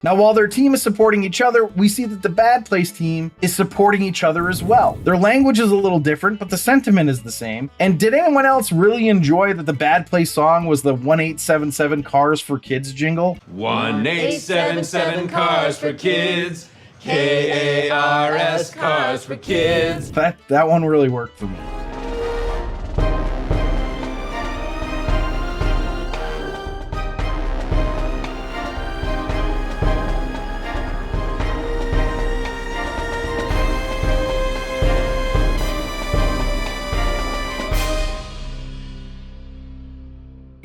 Now, while their team is supporting each other, we see that the bad place team is supporting each other as well. Their language is a little different, but the sentiment is the same. And did anyone else really enjoy that the bad place song was the 1877 Cars for Kids jingle? 1877 Cars for Kids. K-A-R-S, Cars for Kids. That one really worked for me.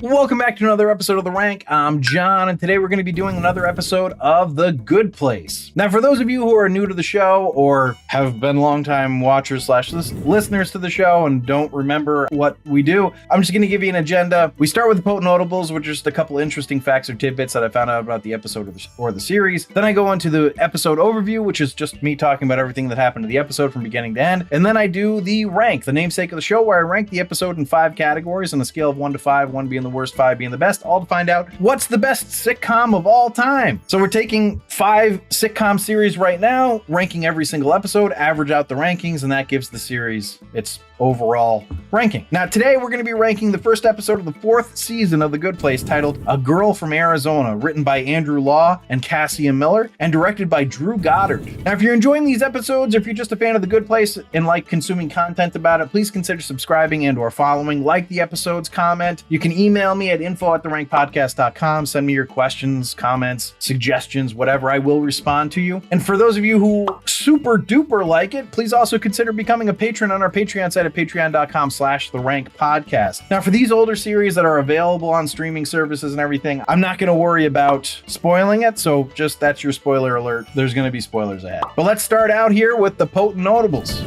Welcome back to another episode of The Rank. I'm John, and today we're going to be doing another episode of The Good Place. Now, for those of you who are new to the show or have been longtime watchers / listeners to the show and don't remember what we do, I'm just going to give you an agenda. We start with the potent notables, which are just a couple interesting facts or tidbits that I found out about the episode or the series. Then I go into the episode overview, which is just me talking about everything that happened to the episode from beginning to end. And then I do the rank, the namesake of the show, where I rank the episode in 5 categories on a scale of 1 to 5, 1 being the worst, 5 being the best, all to find out what's the best sitcom of all time. So we're taking 5 sitcom series right now, ranking every single episode, average out the rankings, and that gives the series its overall ranking. Now today we're going to be ranking the first episode of the 4th season of The Good Place, titled A Girl from Arizona, written by Andrew Law and Cassia Miller and directed by Drew Goddard. Now if you're enjoying these episodes, or if you're just a fan of The Good Place and like consuming content about it, please consider subscribing and or following, like the episodes, comment. You can email me at info@therankpodcast.com. Send me your questions, comments, suggestions, whatever. I will respond to you. And for those of you who super duper like it, please also consider becoming a patron on our Patreon site at patreon.com/therankpodcast. Now, for these older series that are available on streaming services and everything, I'm not going to worry about spoiling it. So just that's your spoiler alert. There's going to be spoilers ahead. But let's start out here with the potent notables.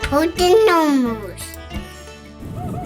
Potent notables.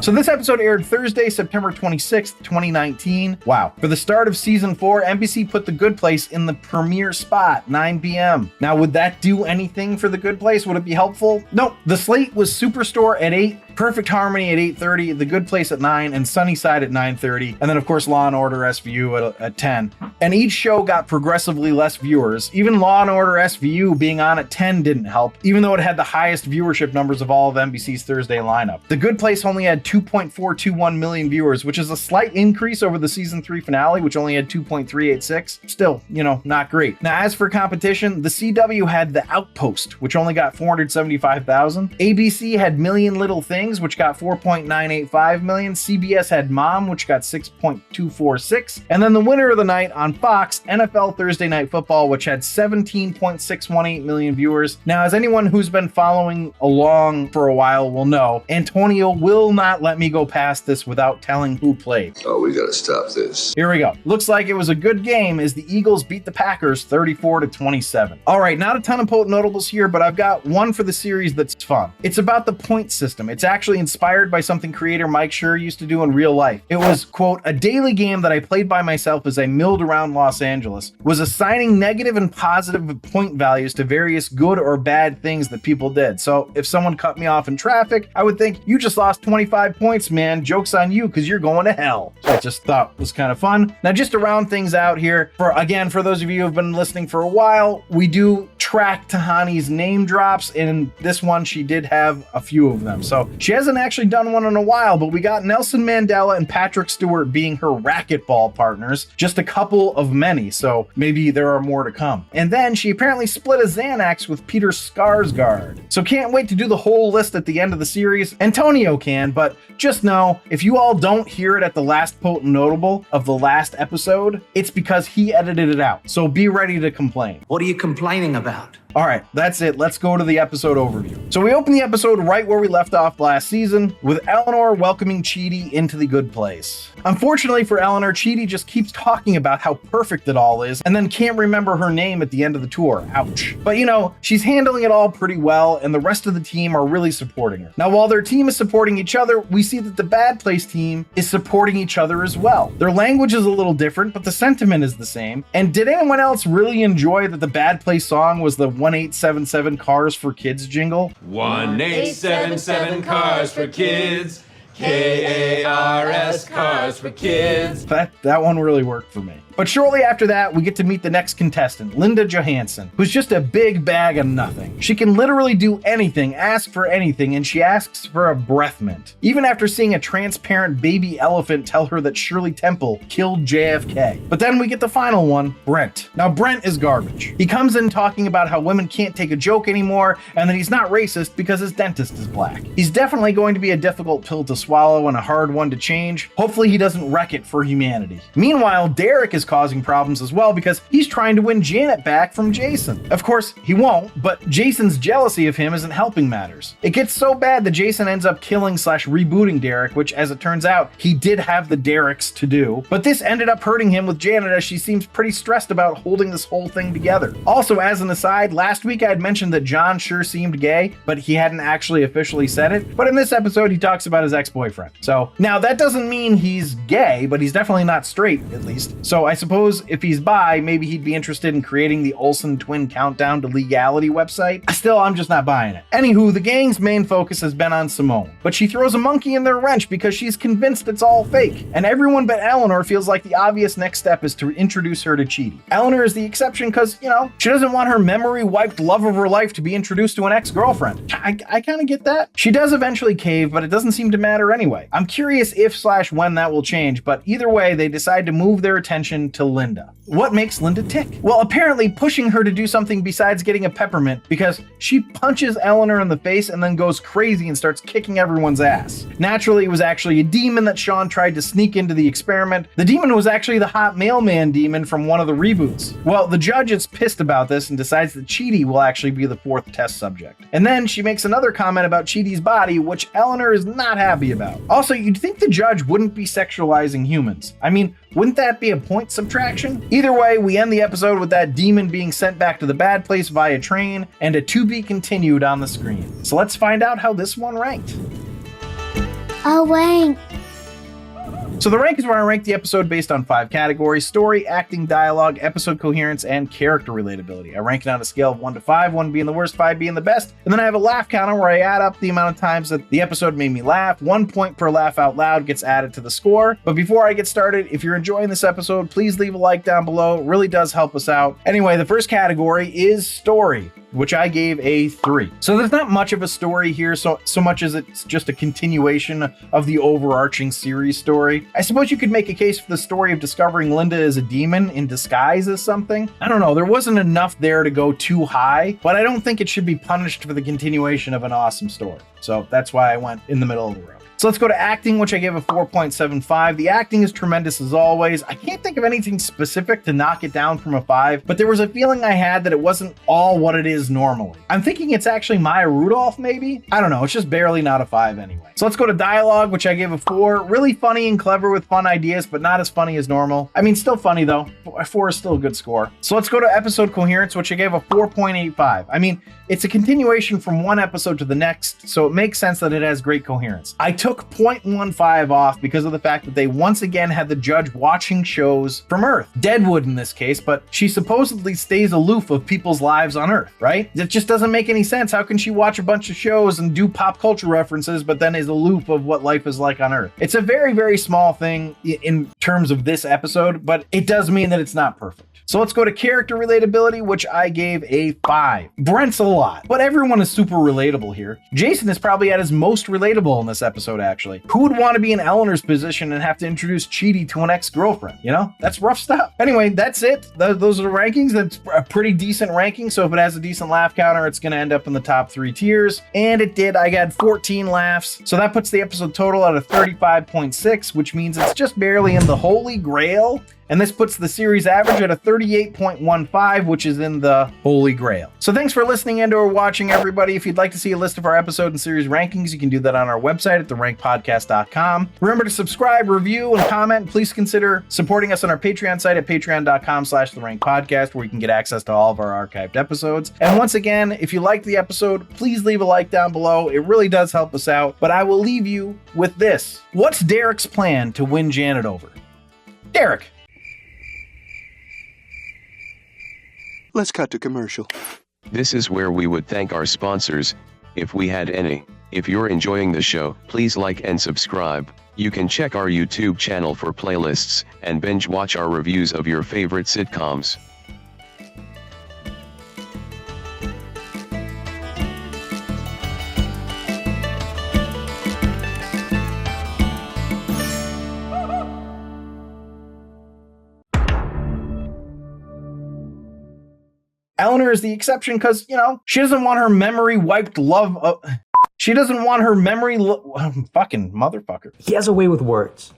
So this episode aired Thursday, September 26th, 2019. Wow. For the start of season 4, NBC put The Good Place in the premiere spot, 9 p.m. Now, would that do anything for The Good Place? Would it be helpful? Nope. The slate was Superstore at 8, Perfect Harmony at 8:30, The Good Place at 9, and Sunnyside at 9:30. And then, of course, Law & Order SVU at 10. And each show got progressively less viewers. Even Law & Order SVU being on at 10 didn't help, even though it had the highest viewership numbers of all of NBC's Thursday lineup. The Good Place only had 2.421 million viewers, which is a slight increase over the season 3 finale, which only had 2.386. Still, not great. Now, as for competition, the CW had The Outpost, which only got 475,000. ABC had Million Little Things, which got 4.985 million. CBS had Mom, which got 6.246. And then the winner of the night on Fox, NFL Thursday Night Football, which had 17.618 million viewers. Now, as anyone who's been following along for a while will know, Antonio will not let me go past this without telling who played. Oh, we gotta stop this. Here we go. Looks like it was a good game as the Eagles beat the Packers 34-27. All right, not a ton of potent notables here, but I've got one for the series that's fun. It's about the point system. It's actually inspired by something creator Mike Schur used to do in real life. It was, quote, a daily game that I played by myself as I milled around Los Angeles, was assigning negative and positive point values to various good or bad things that people did. So if someone cut me off in traffic, I would think, you just lost 25 points, man. Joke's on you because you're going to hell. I just thought was kind of fun. Now, just to round things out here, for those of you who have been listening for a while, we do track Tahani's name drops. In this one, she did have a few of them. So she hasn't actually done one in a while, but we got Nelson Mandela and Patrick Stewart being her racquetball partners, just a couple of many, so maybe there are more to come. And then she apparently split a Xanax with Peter Skarsgård. So can't wait to do the whole list at the end of the series. Antonio can, but just know, if you all don't hear it at the last potent notable of the last episode, it's because he edited it out. So be ready to complain. What are you complaining about? All right, that's it. Let's go to the episode overview. So we open the episode right where we left off last season, with Eleanor welcoming Chidi into the Good Place. Unfortunately for Eleanor, Chidi just keeps talking about how perfect it all is, and then can't remember her name at the end of the tour. Ouch. But she's handling it all pretty well, and the rest of the team are really supporting her. Now, while their team is supporting each other, we see that the bad place team is supporting each other as well. Their language is a little different, but the sentiment is the same. And did anyone else really enjoy that the bad place song was the 1877 Cars for Kids jingle? 1877 Cars for Kids. K-A-R-S, Cars for Kids. That one really worked for me. But shortly after that, we get to meet the next contestant, Linda Johansson, who's just a big bag of nothing. She can literally do anything, ask for anything, and she asks for a breath mint, even after seeing a transparent baby elephant tell her that Shirley Temple killed JFK. But then we get the final one, Brent. Now, Brent is garbage. He comes in talking about how women can't take a joke anymore, and that he's not racist because his dentist is black. He's definitely going to be a difficult pill to swallow and a hard one to change. Hopefully he doesn't wreck it for humanity. Meanwhile, Derek is causing problems as well because he's trying to win Janet back from Jason. Of course, he won't, but Jason's jealousy of him isn't helping matters. It gets so bad that Jason ends up killing / rebooting Derek, which, as it turns out, he did have the Dereks to do. But this ended up hurting him with Janet, as she seems pretty stressed about holding this whole thing together. Also, as an aside, last week I had mentioned that John sure seemed gay, but he hadn't actually officially said it. But in this episode, he talks about his ex-boyfriend. So now that doesn't mean he's gay, but he's definitely not straight, at least. So I suppose if he's bi, maybe he'd be interested in creating the Olsen Twin Countdown to Legality website. Still, I'm just not buying it. Anywho, the gang's main focus has been on Simone, but she throws a monkey in their wrench because she's convinced it's all fake, and everyone but Eleanor feels like the obvious next step is to introduce her to Chidi. Eleanor is the exception because, she doesn't want her memory-wiped love of her life to be introduced to an ex-girlfriend. I kind of get that. She does eventually cave, but it doesn't seem to matter anyway. I'm curious if / when that will change, but either way, they decide to move their attention to Linda. What makes Linda tick? Well, apparently pushing her to do something besides getting a peppermint, because she punches Eleanor in the face and then goes crazy and starts kicking everyone's ass. Naturally, it was actually a demon that Sean tried to sneak into the experiment. The demon was actually the hot mailman demon from one of the reboots. Well, the judge is pissed about this and decides that Chidi will actually be the 4th test subject. And then she makes another comment about Chidi's body, which Eleanor is not happy about. Also, you'd think the judge wouldn't be sexualizing humans. I mean, wouldn't that be a point subtraction? Either way, we end the episode with that demon being sent back to the bad place via train and a to be continued on the screen. So let's find out how this one ranked. A rank. So the rank is where I rank the episode based on 5 categories: story, acting, dialogue, episode coherence, and character relatability. I rank it on a scale of 1 to 5, 1 being the worst, 5 being the best. And then I have a laugh counter where I add up the amount of times that the episode made me laugh. 1 point per laugh out loud gets added to the score. But before I get started, if you're enjoying this episode, please leave a like down below. It really does help us out. Anyway, the first category is story, which I gave a 3. So there's not much of a story here, so much as it's just a continuation of the overarching series story. I suppose you could make a case for the story of discovering Linda as a demon in disguise as something. I don't know, there wasn't enough there to go too high, but I don't think it should be punished for the continuation of an awesome story. So that's why I went in the middle of the road. So let's go to acting, which I gave a 4.75. The acting is tremendous as always. I can't think of anything specific to knock it down from a 5, but there was a feeling I had that it wasn't all what it is normally. I'm thinking it's actually Maya Rudolph, maybe? I don't know, it's just barely not a 5 anyway. So let's go to dialogue, which I gave a 4. Really funny and clever with fun ideas, but not as funny as normal. I mean, still funny though. 4 is still a good score. So let's go to episode coherence, which I gave a 4.85. I mean, it's a continuation from one episode to the next, so it makes sense that it has great coherence. I took 0.15 off because of the fact that they once again had the judge watching shows from Earth. Deadwood in this case, but she supposedly stays aloof of people's lives on Earth, right? It just doesn't make any sense. How can she watch a bunch of shows and do pop culture references, but then is aloof of what life is like on Earth? It's a very, very small thing in terms of this episode, but it does mean that it's not perfect. So let's go to character relatability, which I gave a 5. Brent's a lot, but everyone is super relatable here. Jason is probably at his most relatable in this episode, actually. Who would want to be in Eleanor's position and have to introduce Chidi to an ex-girlfriend? You know, that's rough stuff. Anyway, that's it. Those are the rankings. That's a pretty decent ranking. So if it has a decent laugh counter, it's going to end up in the top 3 tiers. And it did. I got 14 laughs. So that puts the episode total at a 35.6, which means it's just barely in the holy grail. And this puts the series average at a 38.15, which is in the holy grail. So thanks for listening and or watching, everybody. If you'd like to see a list of our episode and series rankings, you can do that on our website at therankpodcast.com. Remember to subscribe, review, and comment. Please consider supporting us on our Patreon site at patreon.com/therankpodcast, where you can get access to all of our archived episodes. And once again, if you liked the episode, please leave a like down below. It really does help us out. But I will leave you with this. What's Derek's plan to win Janet over? Derek. Let's cut to commercial. This is where we would thank our sponsors, if we had any. If you're enjoying the show, please like and subscribe. You can check our YouTube channel for playlists and binge watch our reviews of your favorite sitcoms. Eleanor is the exception because, she doesn't want her memory wiped she doesn't want her memory fucking motherfucker. He has a way with words.